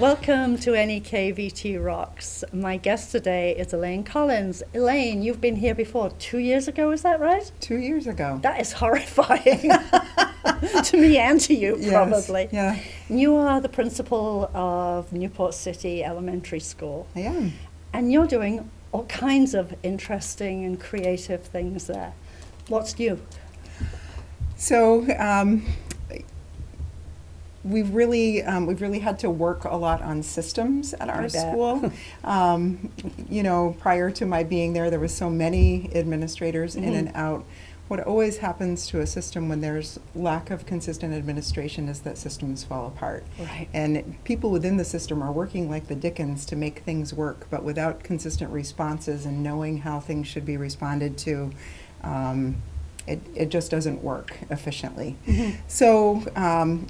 Welcome to NEK VT Rocks. My guest today is Elaine Collins. Elaine, you've been here before 2 years ago, is that right? 2 years ago. That is horrifying to me and to you, probably. Yes, yeah. You are the principal of Newport City Elementary School. I am. And you're doing all kinds of interesting and creative things there. What's new? So we've really had to work a lot on systems at our school. Prior to my being there was so many administrators in and out. What always happens to a system when there's lack of consistent administration is that systems fall apart. Right. And people within the system are working like the Dickens to make things work, but without consistent responses and knowing how things should be responded to, it just doesn't work efficiently. So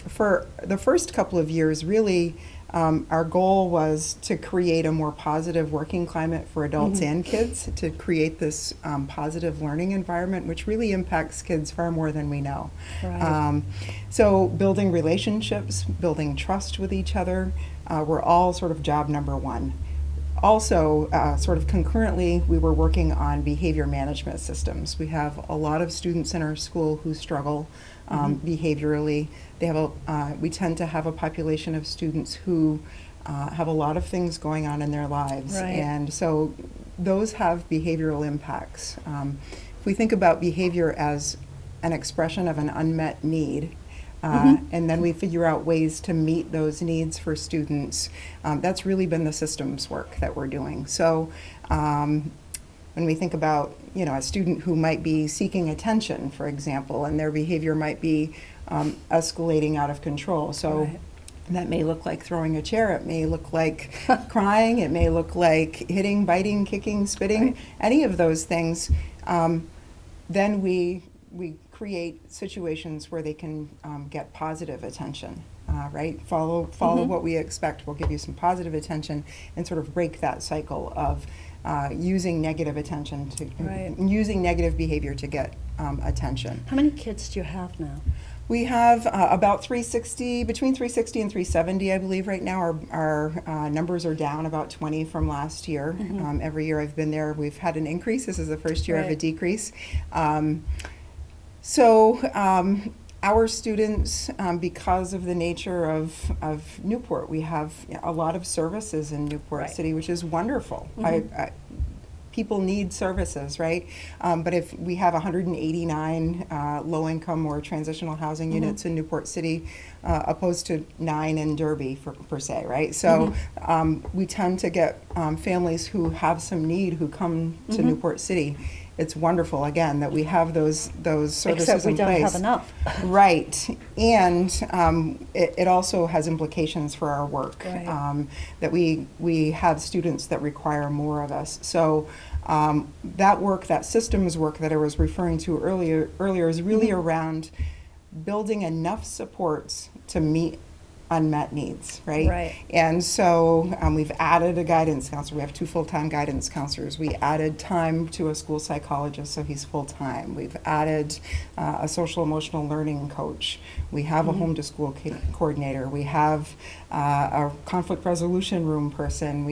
for the first couple of years, really, our goal was to create a more positive working climate for adults and kids, to create this positive learning environment, which really impacts kids far more than we know. Right. So building relationships, building trust with each other, were all sort of job number one. Also, sort of concurrently, we were working on behavior management systems. We have a lot of students in our school who struggle behaviorally. We tend to have a population of students who have a lot of things going on in their lives. Right. And so those have behavioral impacts. If we think about behavior as an expression of an unmet need, and then we figure out ways to meet those needs for students. That's really been the systems work that we're doing. So when we think about, a student who might be seeking attention, for example, and their behavior might be escalating out of control. So that may look like throwing a chair, it may look like crying, it may look like hitting, biting, kicking, spitting, any of those things. Then we create situations where they can get positive attention, right? Follow what we expect. We'll give you some positive attention and sort of break that cycle of using negative attention using negative behavior to get attention. How many kids do you have now? We have about 360, between 360 and 370, I believe, right now. Our numbers are down about 20 from last year. Every year I've been there, we've had an increase. This is the first year of a decrease. So our students, because of the nature of Newport, we have a lot of services in Newport City, which is wonderful. People need services, right? But if we have 189 low-income or transitional housing units in Newport City, opposed to 9 in Derby, per se, right? So we tend to get families who have some need who come to Newport City. It's wonderful, again, that we have those services in place. Except we don't have enough. Right. And it also has implications for our work, that we have students that require more of us. So that work, that systems work that I was referring to earlier is really around building enough supports to meet unmet needs, right? And so we've added a guidance counselor. We have 2 full-time guidance counselors. We added time to a school psychologist, so he's full-time. We've added a social emotional learning coach. We have a home to school coordinator. We have a conflict resolution room person.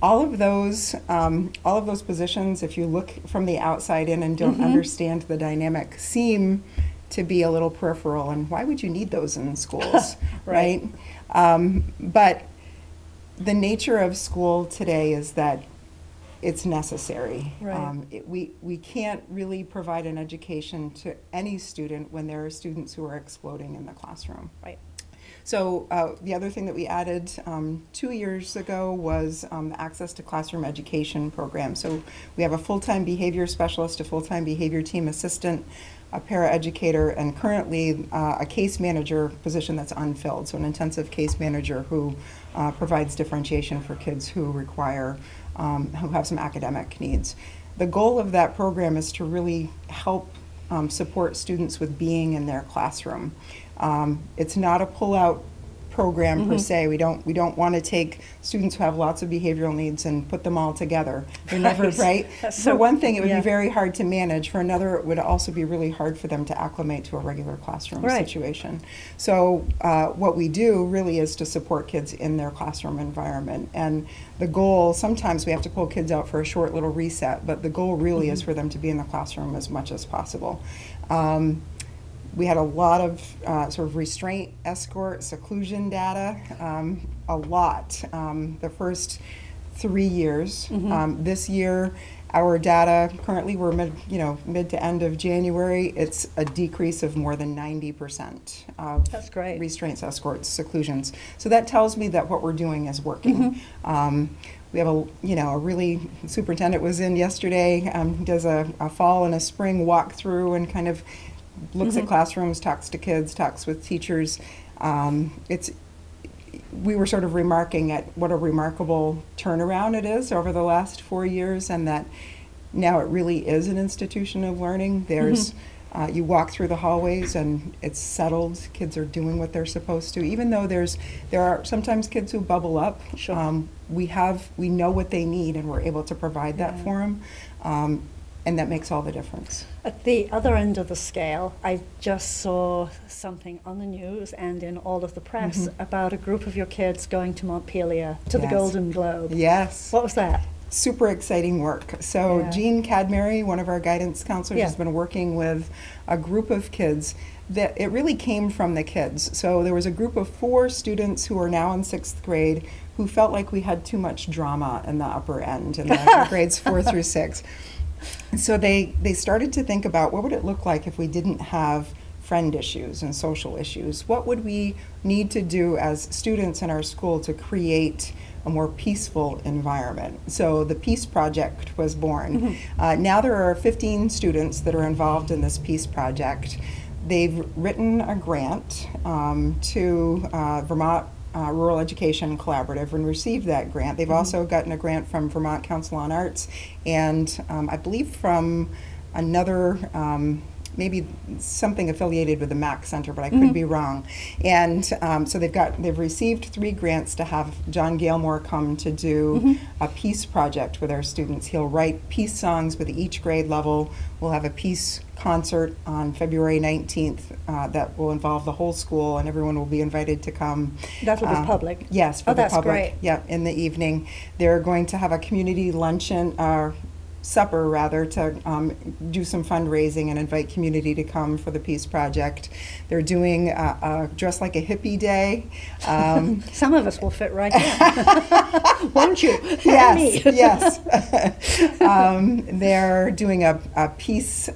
All of those positions, if you look from the outside in and don't understand the dynamic, seem to be a little peripheral, and why would you need those in schools, right? But the nature of school today is that it's necessary. We can't really provide an education to any student when there are students who are exploding in the classroom. So the other thing that we added 2 years ago was access to classroom education program. So we have a full-time behavior specialist, a full-time behavior team assistant, a paraeducator, and currently a case manager position that's unfilled, so an intensive case manager who provides differentiation for kids who require, who have some academic needs. The goal of that program is to really help support students with being in their classroom. It's not a pull-out program per se. We don't want to take students who have lots of behavioral needs and put them all together. They're never right. For one thing, it would be very hard to manage. For another, it would also be really hard for them to acclimate to a regular classroom situation. So what we do really is to support kids in their classroom environment. And the goal, sometimes we have to pull kids out for a short little reset, but the goal really is for them to be in the classroom as much as possible. We had a lot of sort of restraint, escort, seclusion data, a lot. The first 3 years. This year, our data, currently we're mid to end of January, it's a decrease of more than 90% of That's great. restraints, escorts, seclusions. So that tells me that what we're doing is working. We have a really, superintendent was in yesterday, does a fall and a spring walkthrough and kind of looks at classrooms, talks to kids, talks with teachers. We were sort of remarking at what a remarkable turnaround it is over the last 4 years, and that now it really is an institution of learning. There's you walk through the hallways and it's settled. Kids are doing what they're supposed to, even though there are sometimes kids who bubble up. Sure. We know what they need, and we're able to provide that for them. And that makes all the difference. At the other end of the scale, I just saw something on the news and in all of the press about a group of your kids going to Montpelier, to the Golden Globe. Yes. What was that? Super exciting work. So Jean Cadmery, one of our guidance counselors, has been working with a group of kids that it really came from the kids. So there was a group of 4 students who are now in 6th grade who felt like we had too much drama in the upper end, in the grades 4 through 6. So they started to think about, what would it look like if we didn't have friend issues and social issues? What would we need to do as students in our school to create a more peaceful environment? So the Peace Project was born. Now there are 15 students that are involved in this Peace Project. They've written a grant to Vermont Rural Education Collaborative and received that grant. They've also gotten a grant from Vermont Council on Arts, and I believe from another, maybe something affiliated with the MAC Center, but I could be wrong. And so they've received 3 grants to have John Gailmore come to do a peace project with our students. He'll write peace songs with each grade level. We'll have a peace concert on February 19th that will involve the whole school, and everyone will be invited to come. That'll be public? Yes, for the that's public. Great. Yeah, in the evening. They're going to have a community luncheon, supper rather, to do some fundraising and invite community to come for the Peace Project. They're doing a Dress Like a Hippie Day. Some of us will fit right in. Won't you? Yes, yes. They're doing a peace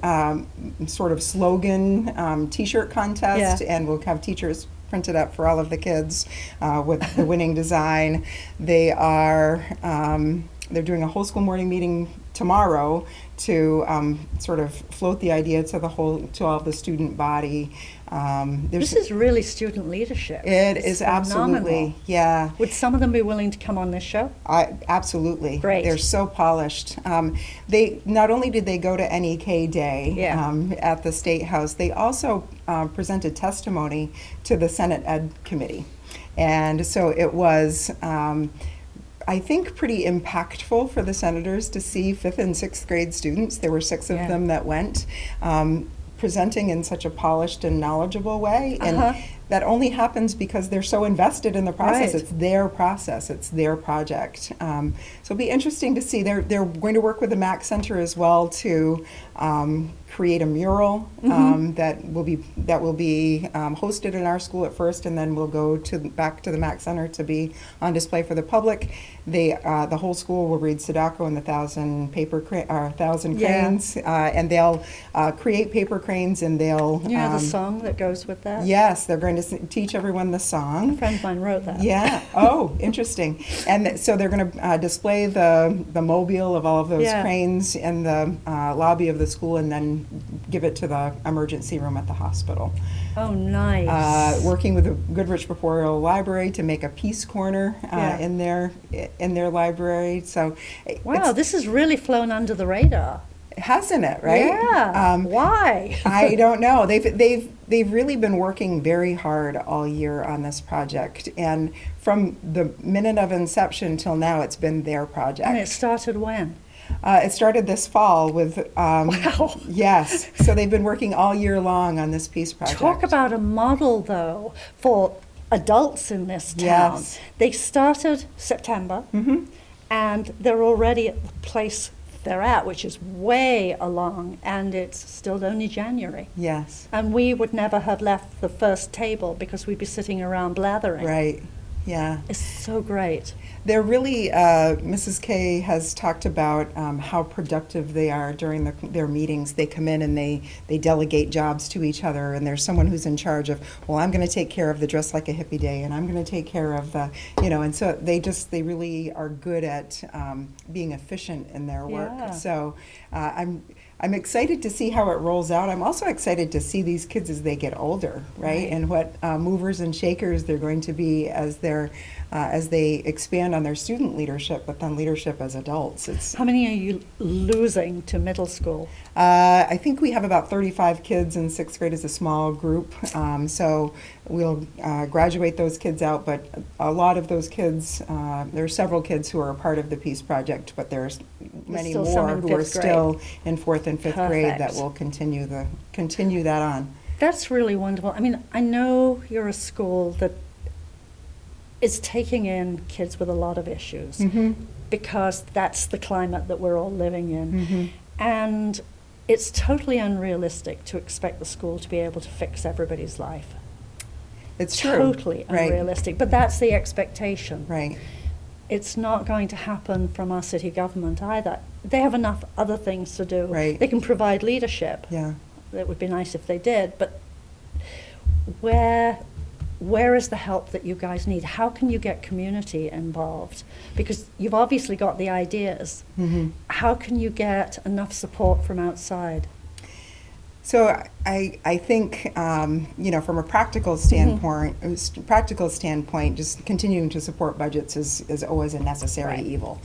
sort of slogan T-shirt contest, and we'll have teachers printed up for all of the kids with the winning design. They're doing a whole school morning meeting tomorrow to sort of float the idea to all of the student body. This is really student leadership. It is absolutely, yeah. Would some of them be willing to come on this show? Absolutely. Great. They're so polished. They not only did they go to NEK Day at the State House, they also presented testimony to the Senate Ed Committee. And so it was I think pretty impactful for the senators to see 5th and 6th grade students. There were 6 of them that went, presenting in such a polished and knowledgeable way. And that only happens because they're so invested in the process. It's their process. It's their project. So it'll be interesting to see. They're going to work with the MAC Center as well to create a mural that will be hosted in our school at first, and then we'll go back to the MAC Center to be on display for the public. The whole school will read Sadako and the 1,000 cranes, and they'll create paper cranes, and they'll the song that goes with that. Yes, they're going to teach everyone the song. A friend of mine wrote that. Yeah. Oh, interesting. And so they're going to display the mobile of all of those cranes in the lobby of the school, and then give it to the emergency room at the hospital. Oh, nice. Working with the Goodrich Memorial Library to make a peace corner in their library. So, wow, this has really flown under the radar. Hasn't it? Right? Yeah. Why? I don't know. They've they've really been working very hard all year on this project, and from the minute of inception till now, it's been their project. And it started when? It started this fall with, Wow. yes, so they've been working all year long on this peace project. Talk about a model, though, for adults in this town. Yes. They started September, and they're already at the place they're at, which is way along, and it's still only January. Yes. And we would never have left the first table because we'd be sitting around blathering. Right, yeah. It's so great. They're really, Mrs. K has talked about how productive they are during their meetings. They come in and they delegate jobs to each other, and there's someone who's in charge of, well, I'm going to take care of the Dress Like a Hippie Day, and I'm going to take care of the, and so they really are good at being efficient in their work. Yeah. So I'm excited to see how it rolls out. I'm also excited to see these kids as they get older, right? And what movers and shakers they're going to be as they expand on their student leadership, but then leadership as adults. How many are you losing to middle school? I think we have about 35 kids in 6th grade as a small group. So we'll graduate those kids out, but a lot of those kids, there are several kids who are a part of the Peace Project, but there's many still some more in who are 5th still in 4th and 5th grade that Perfect. will continue that on. That's really wonderful. I mean, I know you're a school that is taking in kids with a lot of issues because that's the climate that we're all living in. And it's totally unrealistic to expect the school to be able to fix everybody's life. It's true. Totally Right. unrealistic, but that's the expectation. Right. It's not going to happen from our city government either. They have enough other things to do. Right. They can provide leadership. Yeah. It would be nice if they did, but where is the help that you guys need? How can you get community involved? Because you've obviously got the ideas. How can you get enough support from outside? So I think from a practical standpoint, just continuing to support budgets is always a necessary Right. evil.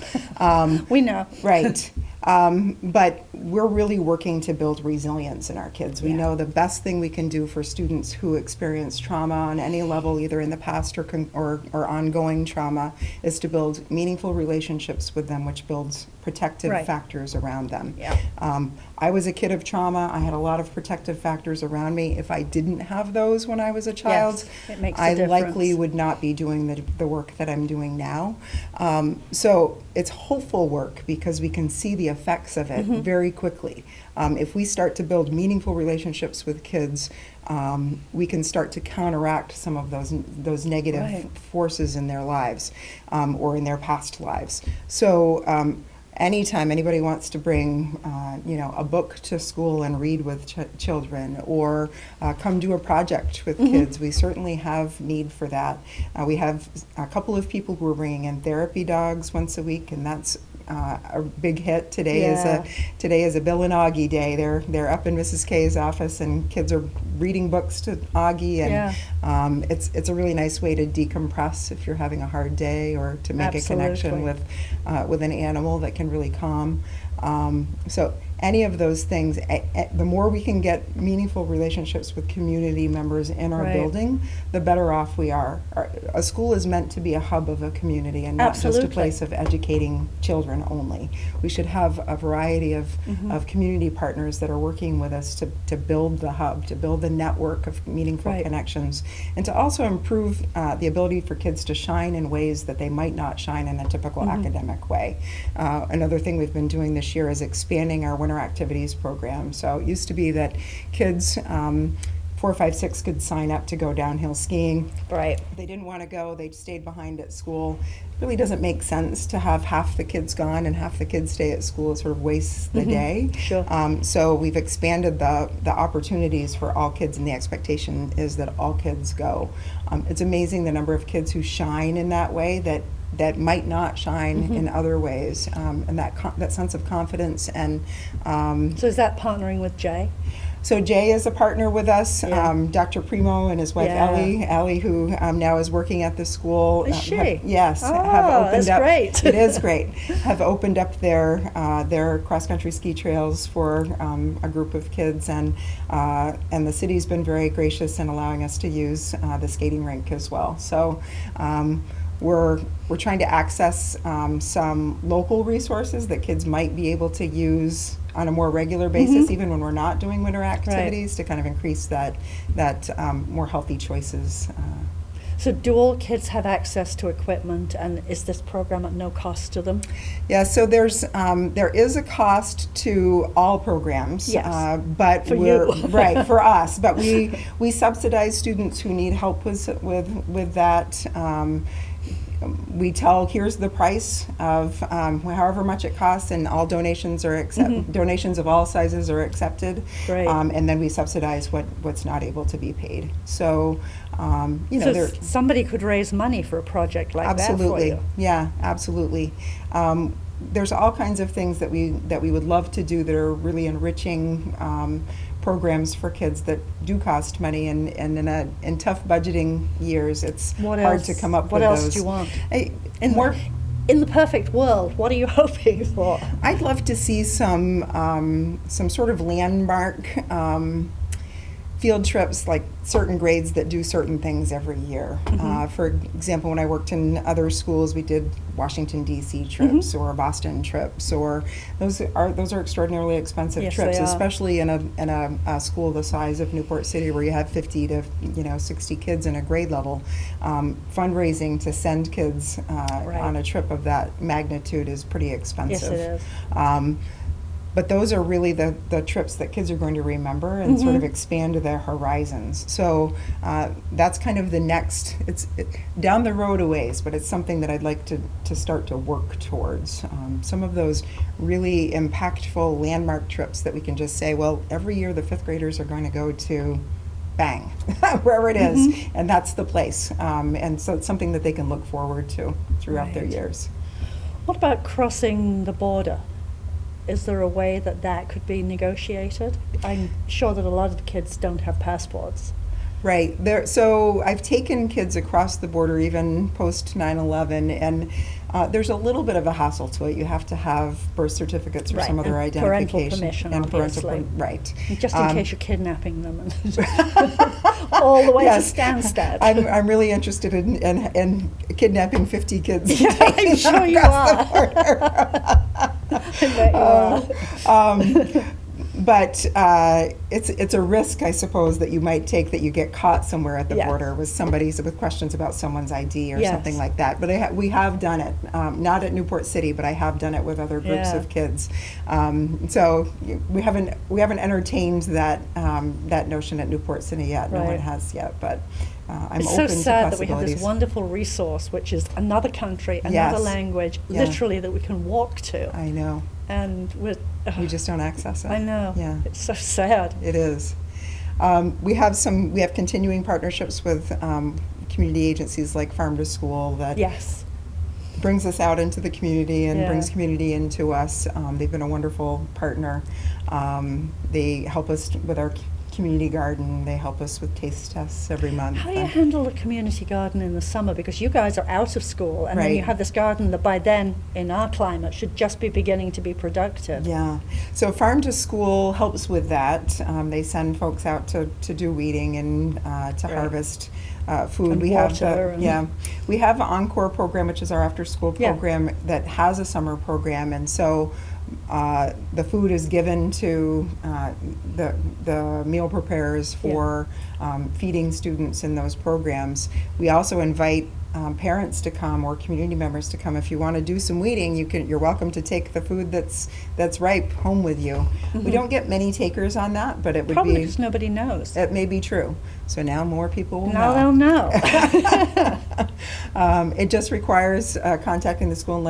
We know. Right. But we're really working to build resilience in our kids. We Yeah. know the best thing we can do for students who experience trauma on any level, either in the past or ongoing trauma, is to build meaningful relationships with them, which builds protective Right. factors around them. Yeah. I was a kid of trauma. I had a lot of protective factors around me. If I didn't have those when I was a child, Yes, it makes a I difference. likely would not be doing the work that I'm doing now. So it's hopeful work because we can see the effects of it very quickly. If we start to build meaningful relationships with kids, we can start to counteract some of those negative Right. forces in their lives or in their past lives. So anytime anybody wants to bring a book to school and read with children or come do a project with kids, we certainly have need for that. We have a couple of people who are bringing in therapy dogs once a week, and that's a big hit. Today is a Bill and Augie day. They're up in Mrs. K's office, and kids are reading books to Augie, and it's a really nice way to decompress if you're having a hard day, or to make a connection with an animal that can really calm. So any of those things, the more we can get meaningful relationships with community members in our Right. building, the better off we are. A school is meant to be a hub of a community and not just a Absolutely. place of educating children only. We should have a variety of community partners that are working with us to build the hub, to build the network of meaningful Right. connections, and to also improve the ability for kids to shine in ways that they might not shine in a typical academic way. Another thing we've been doing this year is expanding our winter activities program. So it used to be that kids, 4, 5, 6 could sign up to go downhill skiing. Right. They didn't want to go, they stayed behind at school. It really doesn't make sense to have half the kids gone and half the kids stay at school. It sort of wastes the day. Sure. So we've expanded the opportunities for all kids, and the expectation is that all kids go. It's amazing the number of kids who shine in that way that might not shine in other ways, and that sense of confidence. And So is that partnering with Jay? So Jay is a partner with us. Yeah. Dr. Primo and his wife Ellie, who now is working at the school. Is she? Yes, Oh, have opened that's up. great. It is great. Have opened up their cross-country ski trails for a group of kids, and the city's been very gracious in allowing us to use the skating rink as well. So. We're trying to access some local resources that kids might be able to use on a more regular basis, even when we're not doing winter activities, to kind of increase that more healthy choices. So do all kids have access to equipment, and is this program at no cost to them? Yeah, so there is a cost to all programs, Yes. but For we're you. right for us. But we subsidize students who need help with that. We tell, here's the price of however much it costs, and all donations are donations of all sizes are accepted. Great. And then we subsidize what's not able to be paid. So, so somebody could raise money for a project like that for you. Yeah, absolutely. There's all kinds of things that we would love to do that are really enriching programs for kids that do cost money, and in tough budgeting years, it's hard to come up with those. What else do you want? In the perfect world, what are you hoping for? I'd love to see some sort of landmark field trips, like certain grades that do certain things every year. For example, when I worked in other schools, we did Washington D.C. trips or Boston trips, or those are extraordinarily expensive trips, especially in a school the size of Newport City, where you have 50 to 60 kids in a grade level. Fundraising to send kids on a trip of that magnitude is pretty expensive. Yes, it is. But those are really the trips that kids are going to remember and sort of expand their horizons. So that's kind of the next, it's down the road a ways, but it's something that I'd like to start to work towards. Some of those really impactful landmark trips that we can just say, well, every year the fifth graders are going to go to bang, wherever it is, and that's the place. And so it's something that they can look forward to throughout their years. What about crossing the border? Is there a way that could be negotiated? I'm sure that a lot of the kids don't have passports. Right. So I've taken kids across the border, even post 9/11, and there's a little bit of a hassle to it. You have to have birth certificates or some other identification. Parental permission, obviously. Right. Just in case you're kidnapping them. All the way to Stansted. I'm really interested in kidnapping 50 kids. Yeah, I'm sure you are. I bet you are. But it's a risk, I suppose, that you might take, that you get caught somewhere at the border with questions about someone's ID or something like that. But we have done it, not at Newport City, but I have done it with other groups of kids. So we haven't entertained that notion at Newport City yet. No one has yet, but. I'm it's open so sad to that we have this wonderful resource, which is another country, another language, literally, that we can walk to. I know. And we just don't access it. I know. Yeah. It's so sad. It is. We have continuing partnerships with community agencies like Farm to School that brings us out into the community and brings community into us. They've been a wonderful partner. They help us with our community garden. They help us with taste tests every month. How do you handle the community garden in the summer? Because you guys are out of school, and then you have this garden that by then, in our climate, should just be beginning to be productive. Yeah. So Farm to School helps with that. They send folks out to do weeding and to harvest food. And we water we have an Encore program, which is our after-school program that has a summer program, and so the food is given to the meal preparers for feeding students in those programs. We also invite parents to come, or community members to come. If you want to do some weeding, you're welcome to take the food that's ripe home with you. We don't get many takers on that, but it would probably be because nobody knows. It may be true. So now more people will know. Now they'll know. It just requires contacting the school and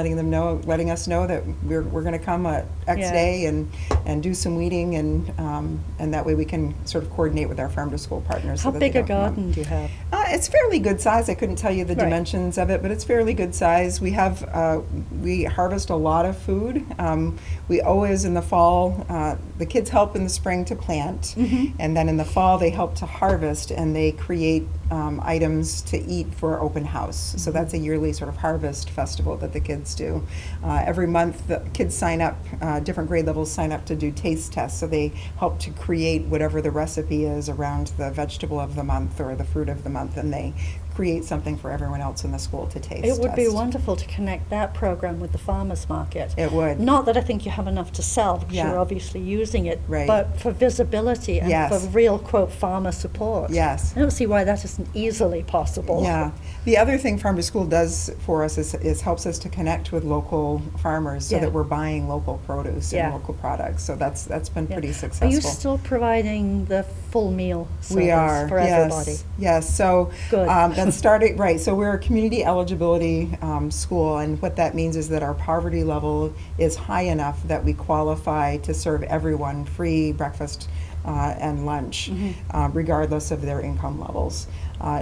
letting us know that we're going to come at X day and do some weeding, and that way we can sort of coordinate with our Farm to School partners. How big a garden do you have? It's fairly good size. I couldn't tell you the Right. dimensions of it, but it's fairly good size. We have we harvest a lot of food. We always in the fall, the kids help in the spring to plant, and then in the fall they help to harvest, and they create items to eat for open house. So that's a yearly sort of harvest festival that the kids do. Every month the kids sign up, different grade levels sign up to do taste tests, so they help to create whatever the recipe is around the vegetable of the month or the fruit of the month, and they create something for everyone else in the school to taste It would be test. wonderful to connect that program with the farmers market. It would. Not that I think you have enough to sell, because Yeah. you're obviously using it, Right. but for visibility and Yes. for real, quote, farmer support. Yes. I don't see why that isn't easily possible. Yeah. The other thing Farm to School does for us is helps us to connect with local farmers so Yeah. that we're buying local produce Yeah. and local products. So that's been Yeah. pretty Are successful. you still providing the full meal service We are, for yes, everybody? yes. So Good. that started right. So we're a community eligibility school, and what that means is that our poverty level is high enough that we qualify to serve everyone free breakfast and lunch, regardless of their income levels.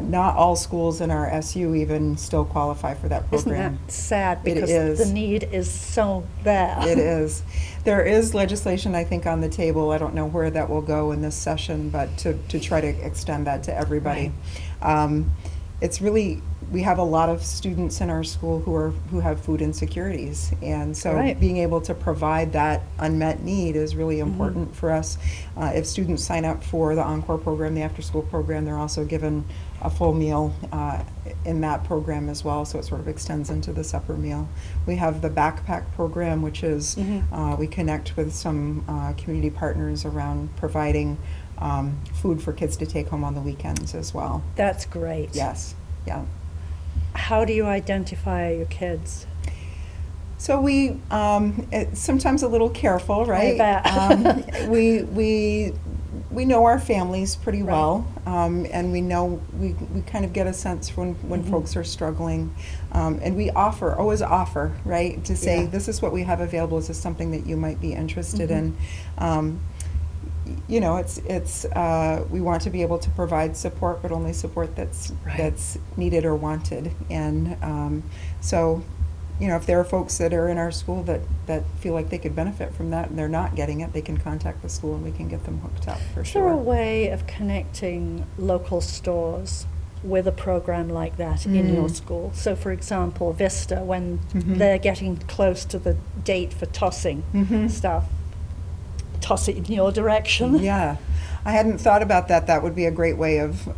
Not all schools in our SU even still qualify for that Isn't program. that sad? It Because is. the need is so there. It is. There is legislation, I think, on the table. I don't know where that will go in this session, but to try to extend that to everybody. It's really, we have a lot of students in our school who have food insecurities, and so Right. being able to provide that unmet need is really important for us. If students sign up for the Encore program, the after-school program, they're also given a full meal in that program as well, so it sort of extends into the supper meal. We have the backpack program, which is we connect with some community partners around providing food for kids to take home on the weekends as well. That's great. Yes, yeah. How do you identify your kids? So we, it's sometimes a little careful, right? bet. We know our families pretty Right. well, and we know, we kind of get a sense when folks are struggling. And we always offer, right, to say, Yeah. this is what we have available, is this something that you might be interested in? You know, it's we want to be able to provide support, but only support that's Right. that's needed or wanted. And so, you know, if there are folks that are in our school that feel like they could benefit from that and they're not getting it, they can contact the school and we can get them hooked up for Is there a sure. way of connecting local stores with a program like that in your school? So, for example, Vista, when they're getting close to the date for tossing stuff, toss it in your direction. Yeah. I hadn't thought about that. That would be a great way of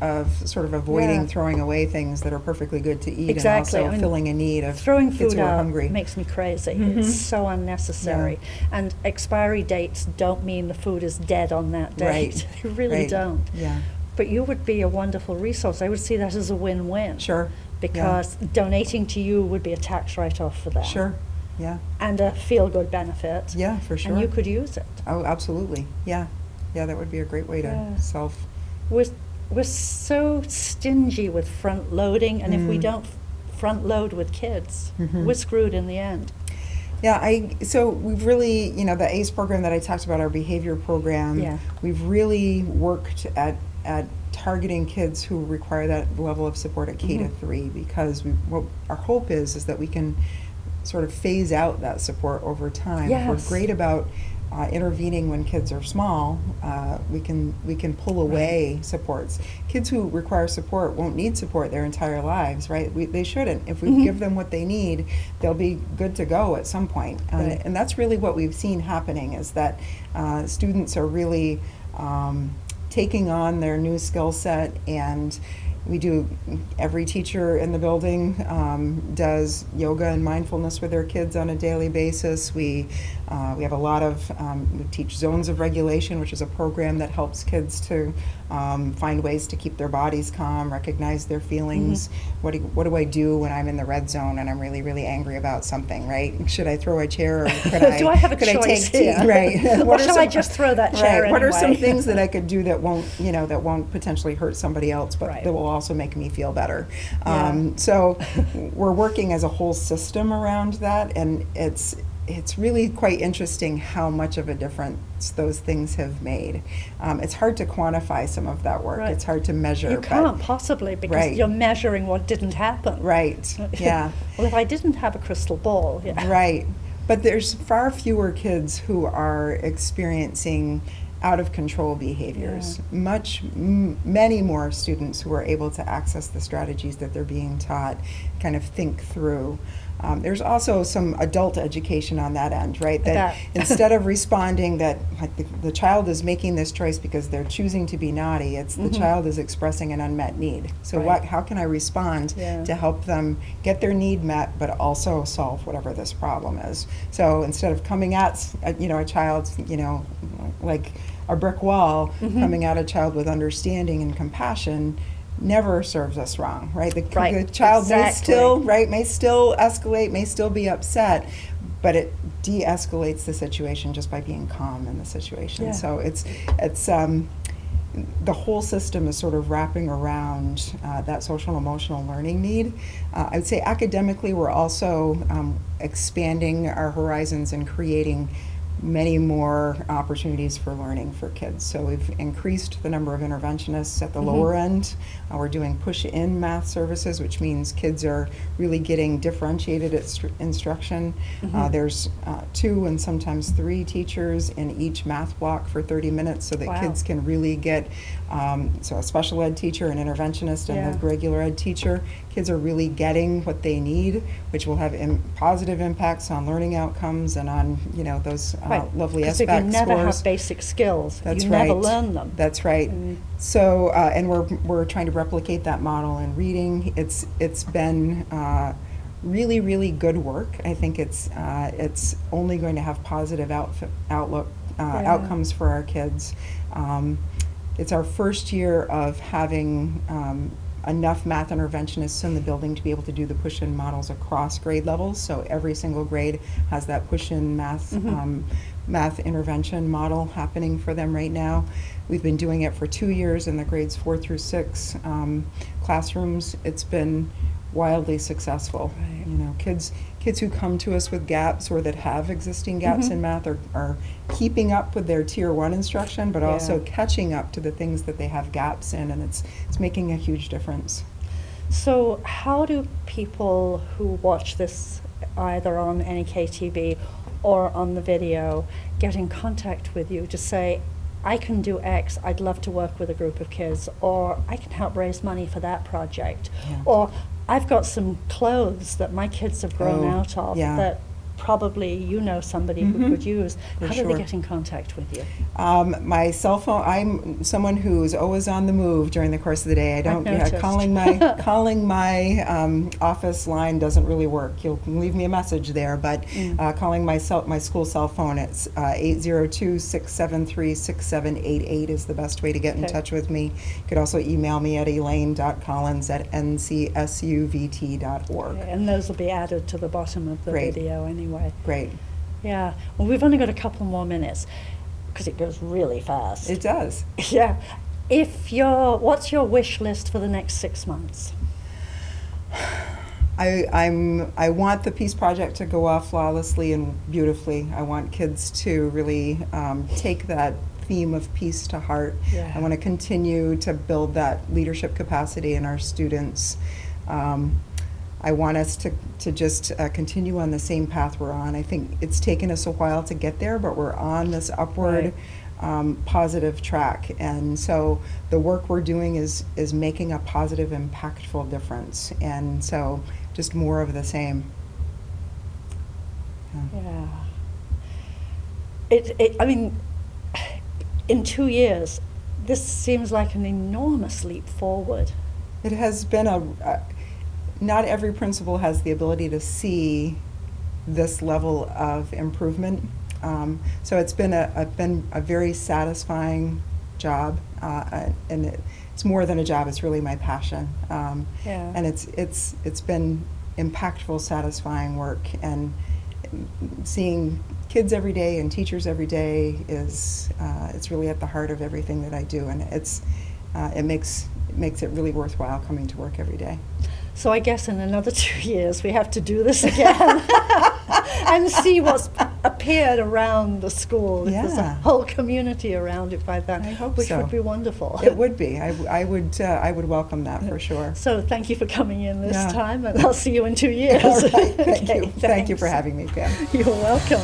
sort of avoiding Yeah. throwing away things that are perfectly good to eat Exactly. and I also mean, filling a need of Throwing kids food who are out hungry. makes me crazy. It's so unnecessary. And expiry dates don't mean the food is dead on that date. Right. They really Right. don't. Yeah. But you would be a wonderful resource. I would see that as a win-win. Sure. Because donating to you would be a tax write-off for them. Sure. Yeah. And a feel-good benefit. Yeah, for sure. And you could use it. Oh, absolutely. Yeah. Yeah, that would be a great way to Yeah. self. We're so stingy with front-loading, and if we don't front-load with kids, we're screwed in the end. Yeah, so we've really, you know, the ACE program that I talked about, our behavior program, Yeah. we've really worked at targeting kids who require that level of support at K to 3, because what our hope is that we can sort of phase out that support over time. Yes. We're great about intervening when kids are small. We can pull away supports. Kids who require support won't need support their entire lives, right? They shouldn't. If we give them what they need, they'll be good to go at some point. Right. And that's really what we've seen happening, is that students are really taking on their new skill set, and we do, every teacher in the building does yoga and mindfulness with their kids on a daily basis. We have a lot of, we teach zones of regulation, which is a program that helps kids to find ways to keep their bodies calm, recognize their feelings. What do I do when I'm in the red zone and I'm really, really angry about something, right? Should I throw a chair, or could I, Do I have a could choice I take tea? here? Right. Or are shall I just throw that chair right. What are some anyway? things that I could do that won't, you know, that won't potentially hurt somebody else, but Right. that will also make me feel better? Yeah. So we're working as a whole system around that, and it's really quite interesting how much of a difference those things have made. It's hard to quantify some of that work. Right. It's hard to measure. You can't possibly, because right. you're measuring what didn't happen. Right, yeah. Well, if I didn't have a crystal ball, yeah. Right, but there's far fewer kids who are experiencing out of control behaviors. Yeah. Many more students who are able to access the strategies that they're being taught, kind of think through. There's also some adult education on that end, right? That instead of responding that like the child is making this choice because they're choosing to be naughty, it's the child is expressing an unmet need. So how can I respond to help them get their need met, but also solve whatever this problem is? So instead of coming at a child, like a brick wall, coming at a child with understanding and compassion never serves us wrong, right? The child may still escalate, may still be upset, but it de-escalates the situation just by being calm in the situation. So it's the whole system is sort of wrapping around that social emotional learning need. I would say academically we're also expanding our horizons and creating many more opportunities for learning for kids. So we've increased the number of interventionists at the lower end. We're doing push-in math services, which means kids are really getting differentiated instruction. There's 2 and sometimes 3 teachers in each math block for 30 minutes so that kids can really get, so a special ed teacher, an interventionist, and a regular ed teacher. Kids are really getting what they need, which will have positive impacts on learning outcomes and on those lovely SBAC scores. Because if you never have basic skills, you never learn them. That's right. So, and we're trying to replicate that model in reading. It's been really, really good work. I think it's only going to have positive outcomes for our kids. It's our first year of having enough math interventionists in the building to be able to do the push-in models across grade levels. So every single grade has that push-in math math intervention model happening for them right now. We've been doing it for 2 years in the grades 4 through 6 classrooms. It's been wildly successful. Kids who come to us with gaps or that have existing gaps in math are keeping up with their tier 1 instruction, but also catching up to the things that they have gaps in, and it's making a huge difference. So how do people who watch this either on NEK-TV or on the video get in contact with you to say, I can do X, I'd love to work with a group of kids, or I can help raise money for that project, or I've got some clothes that my kids have grown out of that probably somebody who could use. How do they get in contact with you? My cell phone, I'm someone who's always on the move during the course of the day. I don't, calling my office line doesn't really work. You'll leave me a message there, but calling my school cell phone, it's 802-673-6788 is the best way to get in touch with me. You could also email me at elaine.collins@ncsuvt.org. And those will be added to the bottom of the video anyway. Great. Yeah. Well, we've only got a couple more minutes because it goes really fast. It does. Yeah. What's your wish list for the next 6 months? I want the Peace Project to go off flawlessly and beautifully. I want kids to really take that theme of peace to heart. I want to continue to build that leadership capacity in our students. I want us to just continue on the same path we're on. I think it's taken us a while to get there, but we're on this upward positive track. And so the work we're doing is making a positive, impactful difference. And so just more of the same. I mean, in 2 years, this seems like an enormous leap forward. It has been not every principal has the ability to see this level of improvement. So it's been a very satisfying job, and it's more than a job. It's really my passion, and it's been impactful, satisfying work. And seeing kids every day and teachers every day it's really at the heart of everything that I do, and it makes it really worthwhile coming to work every day. So I guess in another 2 years we have to do this again and see what's appeared around the school. Yeah. There's a whole community around it by then, I hope which so. would be wonderful. It would be. I would welcome that for sure. So thank you for coming in this Yeah. time, and I'll see you in 2 years. All right. Thank Okay, you. Thank you for thanks. having me, Pam. You're welcome.